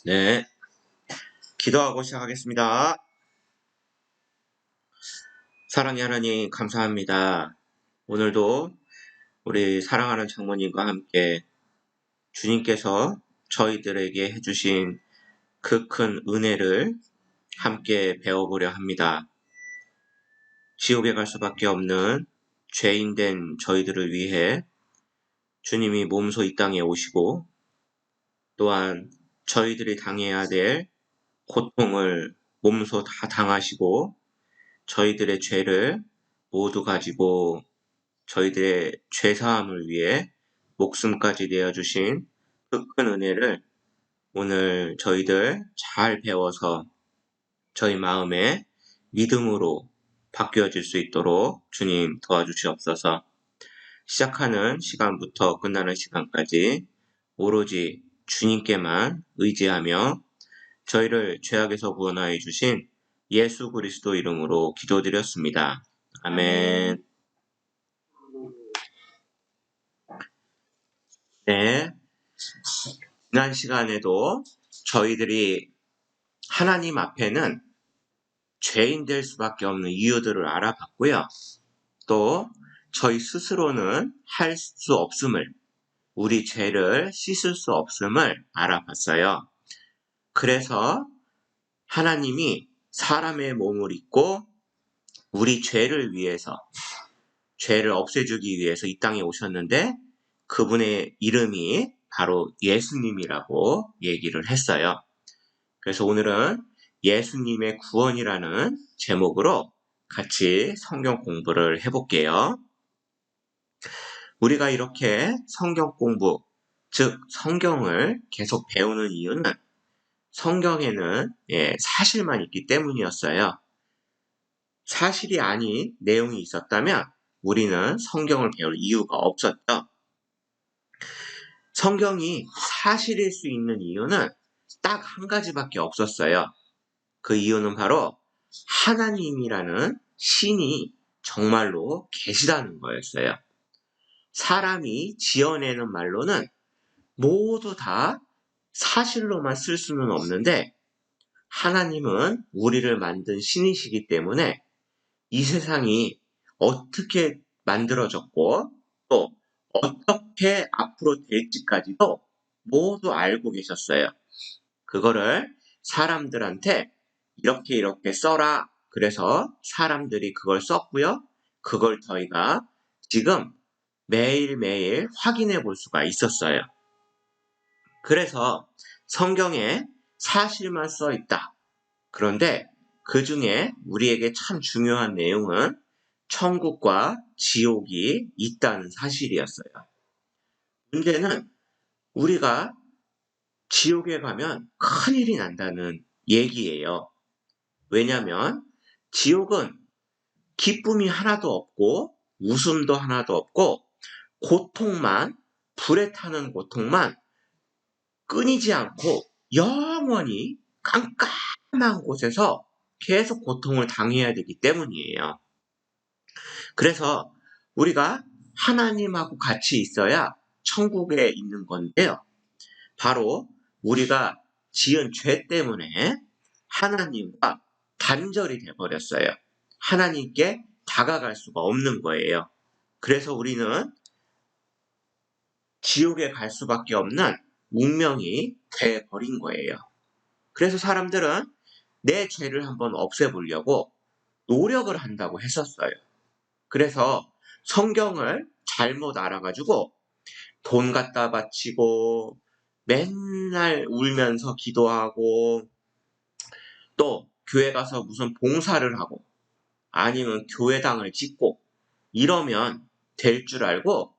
네, 기도하고 시작하겠습니다. 사랑의 하나님 감사합니다. 오늘도 우리 사랑하는 장모님과 함께 주님께서 저희들에게 해주신 그 큰 은혜를 함께 배워보려 합니다. 지옥에 갈 수밖에 없는 죄인된 저희들을 위해 주님이 몸소 이 땅에 오시고 또한 저희들이 당해야 될 고통을 몸소 다 당하시고 저희들의 죄를 모두 가지고 저희들의 죄사함을 위해 목숨까지 내어주신 그 큰 은혜를 오늘 저희들 잘 배워서 저희 마음에 믿음으로 바뀌어질 수 있도록 주님 도와주시옵소서. 시작하는 시간부터 끝나는 시간까지 오로지 주님께만 의지하며 저희를 죄악에서 구원하여 주신 예수 그리스도 이름으로 기도드렸습니다. 아멘. 네, 지난 시간에도 저희들이 하나님 앞에는 죄인 될 수밖에 없는 이유들을 알아봤고요. 또 저희 스스로는 할 수 없음을, 우리 죄를 씻을 수 없음을 알아봤어요. 그래서 하나님이 사람의 몸을 입고 우리 죄를 위해서, 죄를 없애주기 위해서 이 땅에 오셨는데 그분의 이름이 바로 예수님이라고 얘기를 했어요. 그래서 오늘은 예수님의 구원이라는 제목으로 같이 성경 공부를 해볼게요. 우리가 이렇게 성경 공부, 즉 성경을 계속 배우는 이유는 성경에는 사실만 있기 때문이었어요. 사실이 아닌 내용이 있었다면 우리는 성경을 배울 이유가 없었죠. 성경이 사실일 수 있는 이유는 딱 한 가지밖에 없었어요. 그 이유는 바로 하나님이라는 신이 정말로 계시다는 거였어요. 사람이 지어내는 말로는 모두 다 사실로만 쓸 수는 없는데 하나님은 우리를 만든 신이시기 때문에 이 세상이 어떻게 만들어졌고 또 어떻게 앞으로 될지까지도 모두 알고 계셨어요. 그거를 사람들한테 이렇게 써라. 그래서 사람들이 그걸 썼고요. 그걸 저희가 지금 매일매일 확인해 볼 수가 있었어요. 그래서 성경에 사실만 써 있다. 그런데 그 중에 우리에게 참 중요한 내용은 천국과 지옥이 있다는 사실이었어요. 문제는 우리가 지옥에 가면 큰일이 난다는 얘기예요. 왜냐하면 지옥은 기쁨이 하나도 없고 웃음도 하나도 없고 고통만, 불에 타는 고통만 끊이지 않고 영원히 깜깜한 곳에서 계속 고통을 당해야 되기 때문이에요. 그래서 우리가 하나님하고 같이 있어야 천국에 있는 건데요. 바로 우리가 지은 죄 때문에 하나님과 단절이 되어버렸어요. 하나님께 다가갈 수가 없는 거예요. 그래서 우리는 지옥에 갈 수밖에 없는 운명이 돼버린 거예요. 그래서 사람들은 내 죄를 한번 없애보려고 노력을 한다고 했었어요. 그래서 성경을 잘못 알아가지고 돈 갖다 바치고 맨날 울면서 기도하고 또 교회 가서 무슨 봉사를 하고 아니면 교회당을 짓고 이러면 될 줄 알고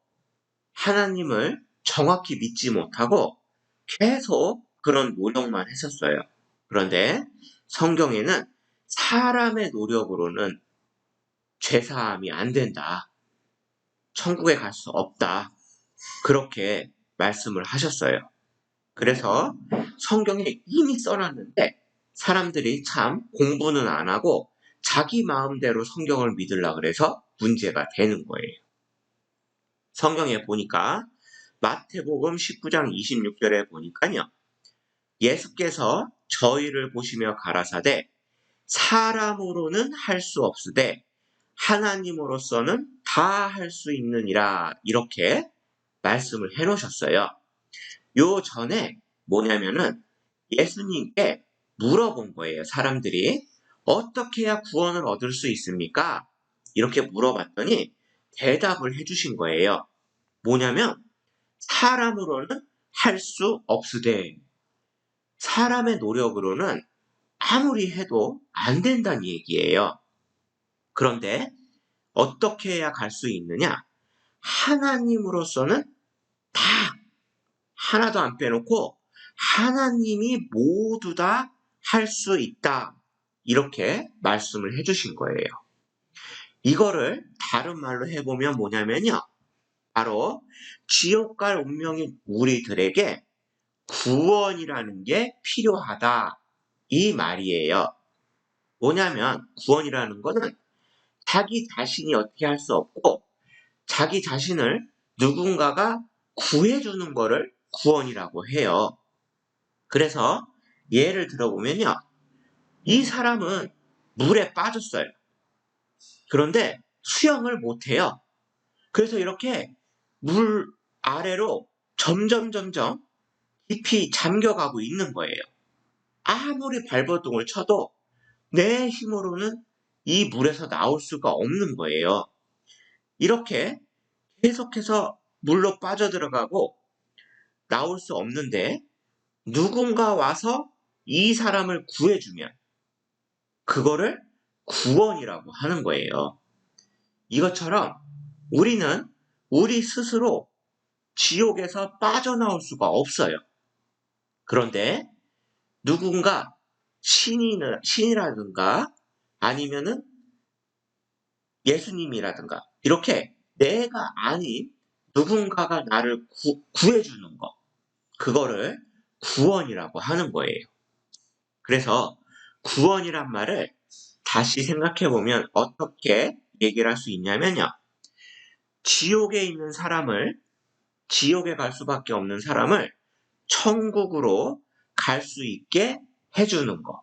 하나님을 정확히 믿지 못하고 계속 그런 노력만 했었어요. 그런데 성경에는 사람의 노력으로는 죄사함이 안 된다. 천국에 갈 수 없다. 그렇게 말씀을 하셨어요. 그래서 성경에 이미 써놨는데 사람들이 참 공부는 안 하고 자기 마음대로 성경을 믿으려고 그래서 문제가 되는 거예요. 성경에 보니까 마태복음 19장 26절에 보니까요. 예수께서 저희를 보시며 가라사대 사람으로는 할 수 없으되 하나님으로서는 다 할 수 있느니라 이렇게 말씀을 해놓으셨어요. 요 전에 뭐냐면은 예수님께 물어본 거예요. 사람들이 어떻게 해야 구원을 얻을 수 있습니까? 이렇게 물어봤더니 대답을 해주신 거예요. 뭐냐면 사람으로는 할 수 없으되 사람의 노력으로는 아무리 해도 안 된다는 얘기예요. 그런데 어떻게 해야 갈 수 있느냐? 하나님으로서는 다 하나도 안 빼놓고 하나님이 모두 다 할 수 있다. 이렇게 말씀을 해주신 거예요. 이거를 다른 말로 해보면 뭐냐면요. 바로 지옥 갈 운명인 우리들에게 구원이라는 게 필요하다. 이 말이에요. 뭐냐면 구원이라는 거는 자기 자신이 어떻게 할 수 없고 자기 자신을 누군가가 구해주는 거를 구원이라고 해요. 그래서 예를 들어보면요. 이 사람은 물에 빠졌어요. 그런데 수영을 못해요. 그래서 이렇게 물 아래로 점점 깊이 잠겨가고 있는 거예요. 아무리 발버둥을 쳐도 내 힘으로는 이 물에서 나올 수가 없는 거예요. 이렇게 계속해서 물로 빠져들어가고 나올 수 없는데 누군가 와서 이 사람을 구해주면 그거를 구원이라고 하는 거예요. 이것처럼 우리는 우리 스스로 지옥에서 빠져나올 수가 없어요. 그런데 누군가 신이라든가 아니면은 예수님이라든가 이렇게 내가 아닌 누군가가 나를 구해주는 거 그거를 구원이라고 하는 거예요. 그래서 구원이란 말을 다시 생각해보면 어떻게 얘기를 할 수 있냐면요. 지옥에 있는 사람을 지옥에 갈 수밖에 없는 사람을 천국으로 갈 수 있게 해주는 거.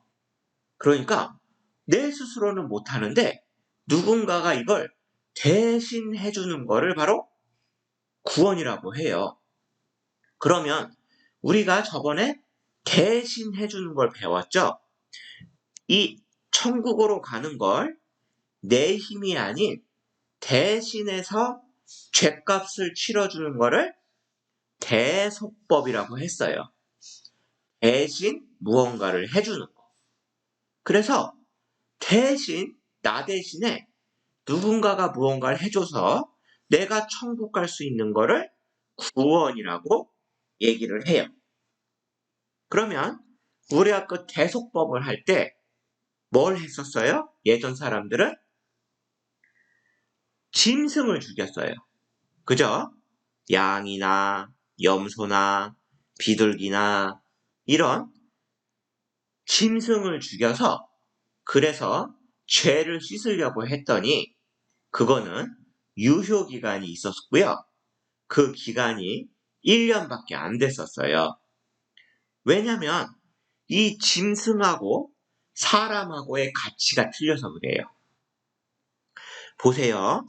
그러니까 내 스스로는 못하는데 누군가가 이걸 대신 해주는 거를 바로 구원이라고 해요. 그러면 우리가 저번에 대신 해주는 걸 배웠죠? 이 천국으로 가는 걸 내 힘이 아닌 대신해서 죗값을 치러주는 거를 대속법이라고 했어요. 대신 무언가를 해주는 거. 그래서 대신 나 대신에 누군가가 무언가를 해줘서 내가 천국 갈 수 있는 거를 구원이라고 얘기를 해요. 그러면 우리가 그 대속법을 할 때 뭘 했었어요? 예전 사람들은 짐승을 죽였어요. 그죠? 양이나 염소나 비둘기나 이런 짐승을 죽여서 그래서 죄를 씻으려고 했더니 그거는 유효기간이 있었고요. 그 기간이 1년밖에 안 됐었어요. 왜냐면 이 짐승하고 사람하고의 가치가 틀려서 그래요. 보세요.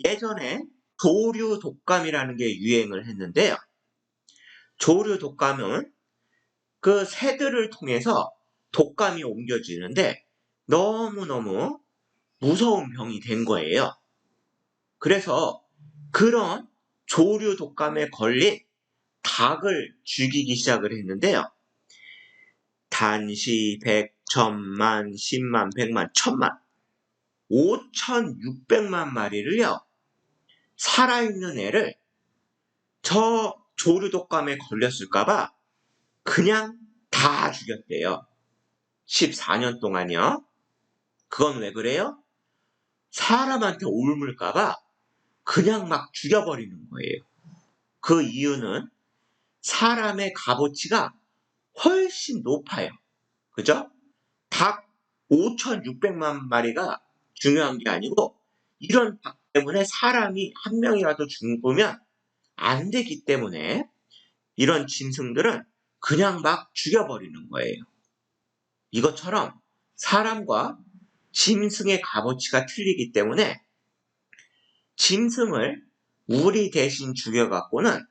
예전에 조류 독감이라는 게 유행을 했는데요. 조류 독감은 그 새들을 통해서 독감이 옮겨지는데 너무너무 무서운 병이 된 거예요. 그래서 그런 조류 독감에 걸린 닭을 죽이기 시작을 했는데요. 단시, 백, 천만, 십만, 백만, 천만, 5,600만 마리를요. 살아있는 애를 저 조류 독감에 걸렸을까봐 그냥 다 죽였대요. 14년 동안요. 그건 왜 그래요? 사람한테 옮을까봐 그냥 막 죽여버리는 거예요. 그 이유는 사람의 값어치가 훨씬 높아요. 그죠? 닭 5,600만 마리가 중요한 게 아니고 이런 닭 때문에 사람이 한 명이라도 죽으면 안 되기 때문에 이런 짐승들은 그냥 막 죽여버리는 거예요. 이것처럼 사람과 짐승의 값어치가 틀리기 때문에 짐승을 우리 대신 죽여갖고는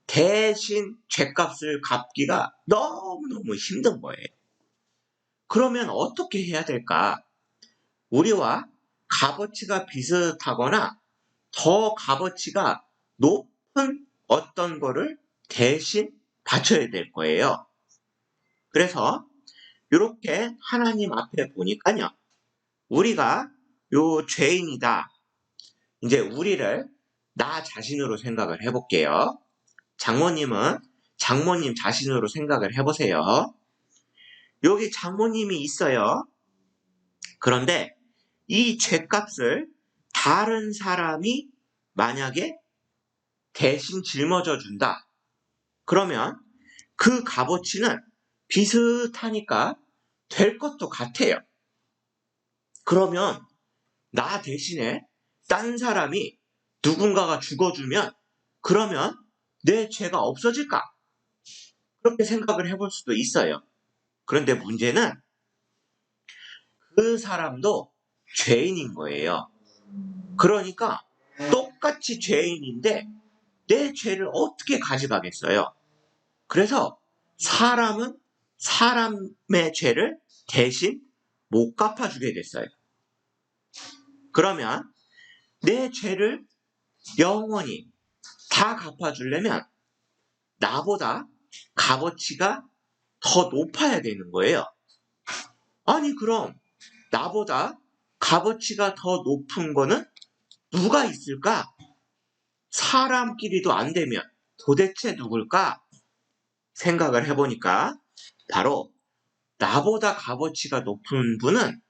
대신 죗값을 갚기가 너무너무 힘든 거예요. 그러면 어떻게 해야 될까? 우리와 값어치가 비슷하거나 더 값어치가 높은 어떤 거를 대신 바쳐야 될 거예요. 그래서 이렇게 하나님 앞에 보니까요. 우리가 요 죄인이다. 이제 우리를 나 자신으로 생각을 해볼게요. 장모님은 장모님 자신으로 생각을 해보세요. 여기 장모님이 있어요. 그런데 이 죗값을 다른 사람이 만약에 대신 짊어져 준다. 그러면 그 값어치는 비슷하니까 될 것도 같아요. 그러면 나 대신에 딴 사람이 누군가가 죽어주면 그러면 내 죄가 없어질까? 그렇게 생각을 해볼 수도 있어요. 그런데 문제는 그 사람도 죄인인 거예요. 그러니까 똑같이 죄인인데 내 죄를 어떻게 가져가겠어요? 그래서 사람은 사람의 죄를 대신 못 갚아주게 됐어요. 그러면 내 죄를 영원히 다 갚아주려면 나보다 값어치가 더 높아야 되는 거예요. 아니 그럼 나보다 값어치가 더 높은 거는 누가 있을까? 사람끼리도 안 되면 도대체 누굴까? 생각을 해보니까 바로 나보다 값어치가 높은 분은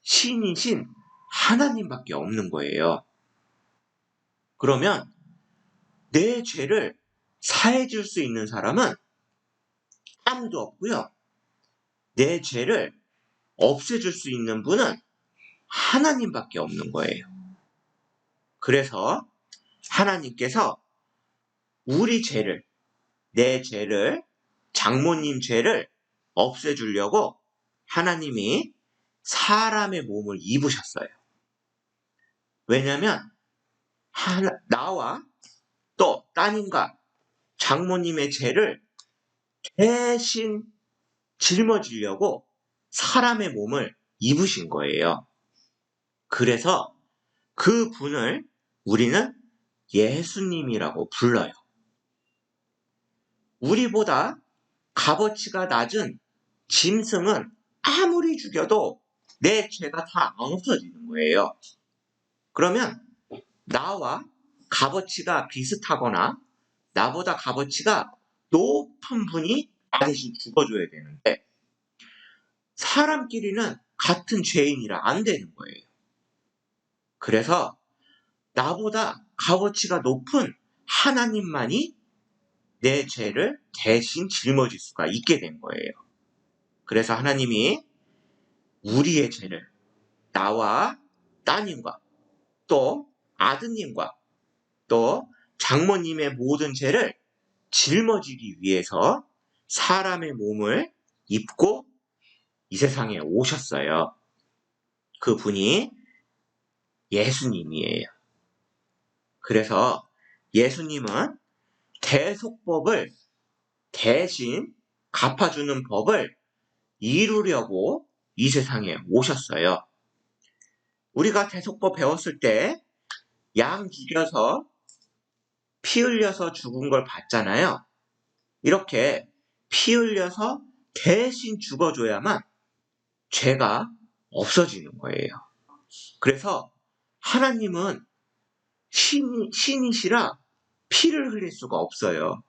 신이신 하나님밖에 없는 거예요. 그러면 내 죄를 사해줄 수 있는 사람은 아무도 없고요. 내 죄를 없애줄 수 있는 분은 하나님밖에 없는 거예요. 그래서 하나님께서 우리 죄를, 내 죄를, 장모님 죄를 없애주려고 하나님이 사람의 몸을 입으셨어요. 왜냐하면 나와 또 따님과 장모님의 죄를 대신 짊어지려고 사람의 몸을 입으신 거예요. 그래서 그 분을 우리는 예수님이라고 불러요. 우리보다 값어치가 낮은 짐승은 아무리 죽여도 내 죄가 다 안 없어지는 거예요. 그러면 나와 값어치가 비슷하거나 나보다 값어치가 높은 분이 나 대신 죽어줘야 되는데 사람끼리는 같은 죄인이라 안 되는 거예요. 그래서 나보다 값어치가 높은 하나님만이 내 죄를 대신 짊어질 수가 있게 된 거예요. 그래서 하나님이 우리의 죄를 나와 따님과 또 아드님과 또 장모님의 모든 죄를 짊어지기 위해서 사람의 몸을 입고 이 세상에 오셨어요. 그 분이 예수님이에요. 그래서 예수님은 대속법을 대신 갚아주는 법을 이루려고 이 세상에 오셨어요. 우리가 대속법 배웠을 때 양 죽여서 피 흘려서 죽은 걸 봤잖아요. 이렇게 피 흘려서 대신 죽어줘야만 죄가 없어지는 거예요. 그래서 하나님은 신이시라 피를 흘릴 수가 없어요.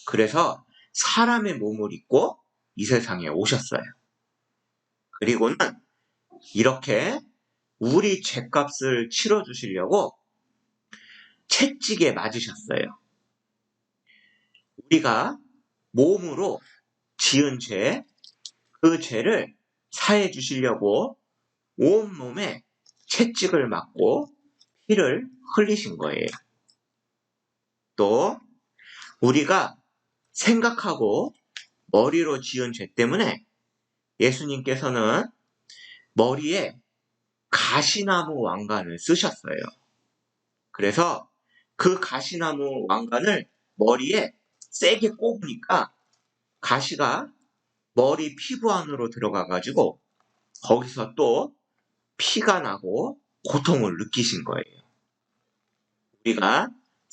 그래서 사람의 몸을 입고 이 세상에 오셨어요. 그리고는 이렇게 우리 죄값을 치러주시려고 채찍에 맞으셨어요. 우리가 몸으로 지은 죄, 그 죄를 사해 주시려고 온몸에 채찍을 맞고 피를 흘리신 거예요. 또 우리가 생각하고 머리로 지은 죄 때문에 예수님께서는 머리에 가시나무 왕관을 쓰셨어요. 그래서 그 가시나무 왕관을 머리에 세게 꼽으니까 가시가 머리 피부 안으로 들어가가지고 거기서 또 피가 나고 고통을 느끼신 거예요. 우리가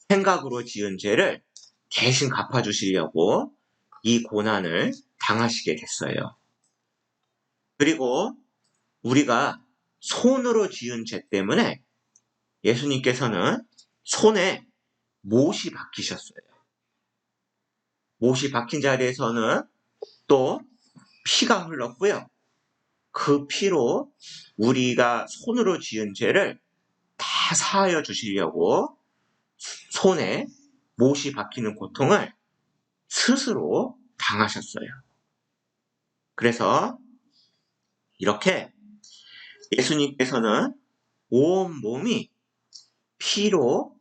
생각으로 지은 죄를 대신 갚아주시려고 이 고난을 당하시게 됐어요. 그리고 우리가 손으로 지은 죄 때문에 예수님께서는 손에 못이 박히셨어요. 못이 박힌 자리에서는 또 피가 흘렀고요. 그 피로 우리가 손으로 지은 죄를 다 사하여 주시려고 손에 못이 박히는 고통을 스스로 당하셨어요. 그래서 이렇게 예수님께서는 온 몸이 피로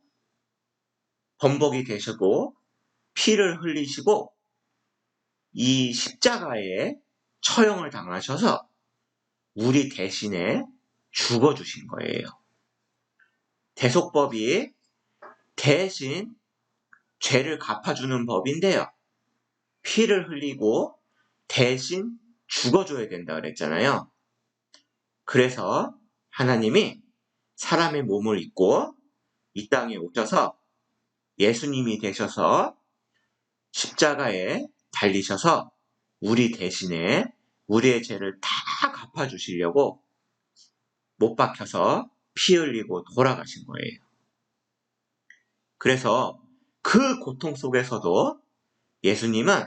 범벅이 되시고 피를 흘리시고 이 십자가에 처형을 당하셔서 우리 대신에 죽어주신 거예요. 대속법이 대신 죄를 갚아주는 법인데요. 피를 흘리고 대신 죽어줘야 된다 그랬잖아요. 그래서 하나님이 사람의 몸을 입고 이 땅에 오셔서 예수님이 되셔서 십자가에 달리셔서 우리 대신에 우리의 죄를 다 갚아주시려고 못 박혀서 피 흘리고 돌아가신 거예요. 그래서 그 고통 속에서도 예수님은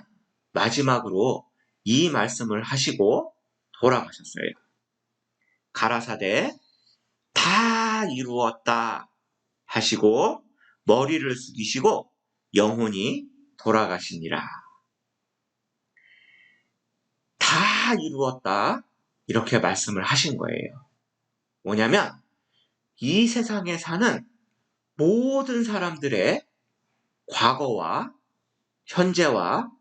마지막으로 이 말씀을 하시고 돌아가셨어요. 가라사대 다 이루었다 하시고 머리를 숙이시고 영혼이 돌아가시니라. 다 이루었다 이렇게 말씀을 하신 거예요. 뭐냐면 이 세상에 사는 모든 사람들의 과거와 현재와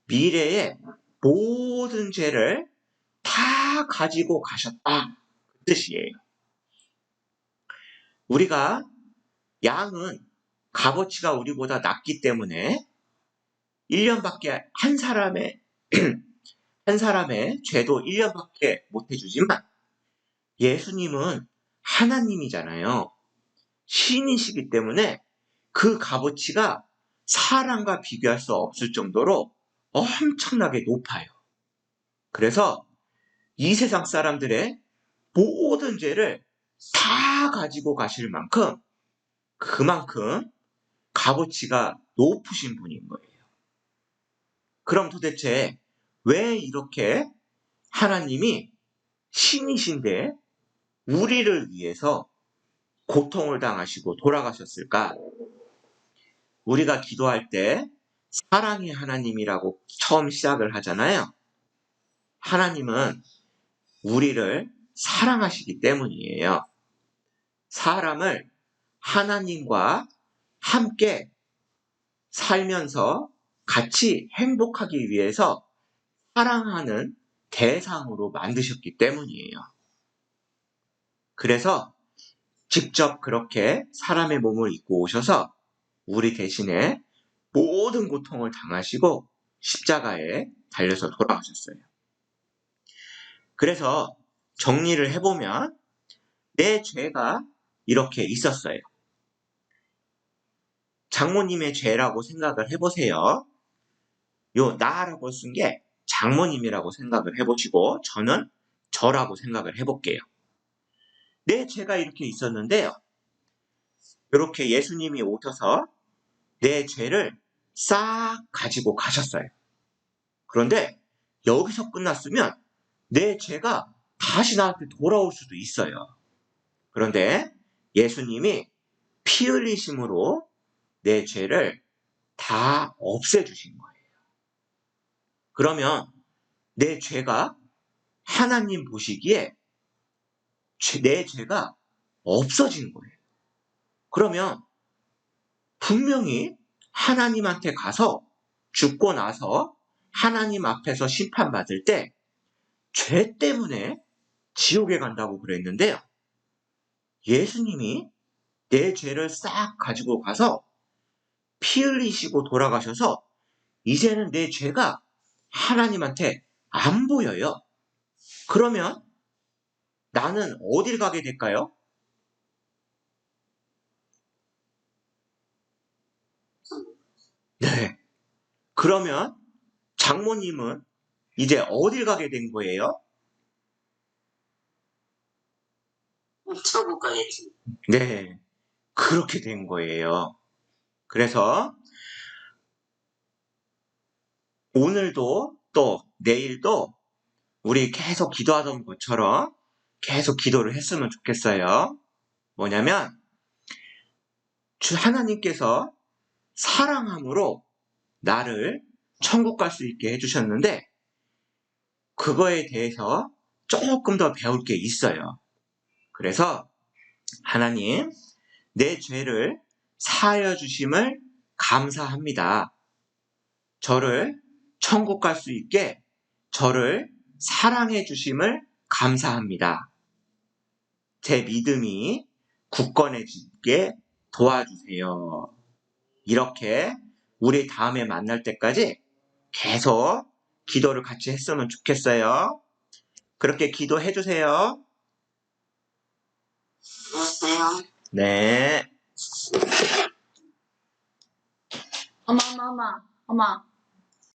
미래의 모든 죄를 다 가지고 가셨다 그 뜻이에요. 우리가 양은 값어치가 우리보다 낮기 때문에 1년밖에 한 사람의 죄도 1년밖에 못 해주지만 예수님은 하나님이잖아요. 신이시기 때문에 그 값어치가 사람과 비교할 수 없을 정도로 엄청나게 높아요. 그래서 이 세상 사람들의 모든 죄를 다 가지고 가실 만큼 그만큼 값어치가 높으신 분인 거예요. 그럼 도대체 왜 이렇게 하나님이 신이신데 우리를 위해서 고통을 당하시고 돌아가셨을까? 우리가 기도할 때 사랑의 하나님이라고 처음 시작을 하잖아요. 하나님은 우리를 사랑하시기 때문이에요. 사람을 하나님과 함께 살면서 같이 행복하기 위해서 사랑하는 대상으로 만드셨기 때문이에요. 그래서 직접 그렇게 사람의 몸을 입고 오셔서 우리 대신에 모든 고통을 당하시고 십자가에 달려서 돌아가셨어요. 그래서 정리를 해보면 내 죄가 이렇게 있었어요. 장모님의 죄라고 생각을 해보세요. 요 나라고 쓴 게 장모님이라고 생각을 해보시고 저는 저라고 생각을 해볼게요. 내 죄가 이렇게 있었는데요. 이렇게 예수님이 오셔서 내 죄를 싹 가지고 가셨어요. 그런데 여기서 끝났으면 내 죄가 다시 나한테 돌아올 수도 있어요. 그런데 예수님이 피 흘리심으로 내 죄를 다 없애주신 거예요. 그러면 내 죄가 하나님 보시기에 내 죄가 없어진 거예요. 그러면 분명히 하나님한테 가서 죽고 나서 하나님 앞에서 심판받을 때 죄 때문에 지옥에 간다고 그랬는데요. 예수님이 내 죄를 싹 가지고 가서 피 흘리시고 돌아가셔서 이제는 내 죄가 하나님한테 안 보여요. 그러면 나는 어딜 가게 될까요? 네. 그러면 장모님은 이제 어딜 가게 된 거예요? 천국 가야지. 네. 그렇게 된 거예요. 그래서 오늘도 또 내일도 우리 계속 기도하던 것처럼 계속 기도를 했으면 좋겠어요. 뭐냐면 주 하나님께서 사랑함으로 나를 천국 갈 수 있게 해주셨는데 그거에 대해서 조금 더 배울 게 있어요. 그래서 하나님, 내 죄를 사하여 주심을 감사합니다. 저를 천국 갈 수 있게 저를 사랑해 주심을 감사합니다. 제 믿음이 굳건해지게 도와주세요. 이렇게 우리 다음에 만날 때까지 계속 기도를 같이 했으면 좋겠어요. 그렇게 기도해 주세요. 안녕하세요. 네. 엄마.